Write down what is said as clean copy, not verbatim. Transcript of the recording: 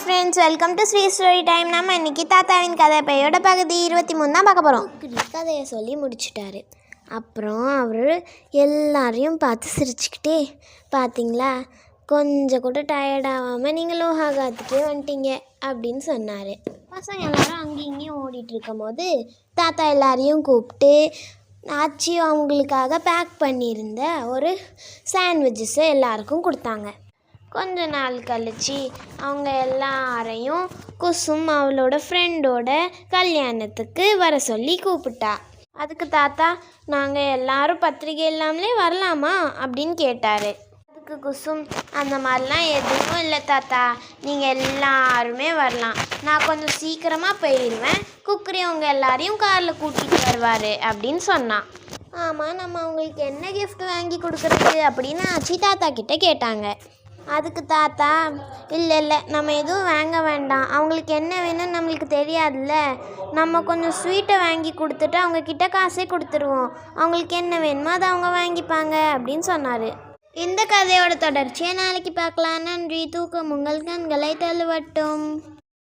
Friends, welcome to Sri story time. நம்ம இன்றைக்கி தாத்தாவின் கதை பையோட பகுதி 23 தான் பார்க்க போகிறோம். கதையை சொல்லி முடிச்சிட்டாரு. அப்புறம் அவர் எல்லாரையும் பார்த்து சிரிச்சுக்கிட்டே, பார்த்தீங்களா கொஞ்சம் கூட டயர்டாகாமல் நீங்கள் லோகாகாத்துக்கே வந்துட்டீங்க அப்படின்னு சொன்னார். பசங்க எல்லோரும் அங்கேயும் இங்கேயும் ஓடிட்டு இருக்கும் போது தாத்தா எல்லாரையும் கூப்பிட்டு ஆச்சி அவங்களுக்காக பேக் பண்ணியிருந்த ஒரு சாண்ட்விச்சஸை எல்லாருக்கும் கொடுத்தாங்க. கொஞ்ச நாள் கழிச்சு அவங்க எல்லாரையும் குசும் அவளோட ஃப்ரெண்டோட கல்யாணத்துக்கு வர சொல்லி கூப்பிட்டா. அதுக்கு தாத்தா, நாங்கள் எல்லாரும் பத்திரிக்கை இல்லாமலே வரலாமா அப்படின்னு கேட்டார். அதுக்கு குசும், அந்த மாதிரிலாம் எதுவும் இல்லை தாத்தா, நீங்கள் எல்லாருமே வரலாம். நான் கொஞ்சம் சீக்கிரமாக போயிடுவேன். குக்கரி அவங்க எல்லாரையும் காரில் கூட்டிகிட்டு வருவார் அப்படின்னு சொன்னான். ஆமாம், நம்ம அவங்களுக்கு என்ன கிஃப்ட் வாங்கி கொடுக்குறது அப்படின்னு ஆச்சி தாத்தா கிட்டே கேட்டாங்க. அதுக்கு தாத்தா, இல்லை நம்ம எதுவும் வாங்க வேண்டாம், அவங்களுக்கு என்ன வேணும்னு நம்மளுக்கு தெரியாதுல்ல, நம்ம கொஞ்சம் ஸ்வீட்டை வாங்கி கொடுத்துட்டு அவங்கக்கிட்ட காசே கொடுத்துருவோம், அவங்களுக்கு என்ன வேணுமோ அதை அவங்க வாங்கிப்பாங்க அப்படின்னு சொன்னார். இந்த கதையோட தொடர்ச்சியை நாளைக்கு பார்க்கலாம். நன்றி. தூக்கம் உங்கள் கண்களை தழுவட்டும்.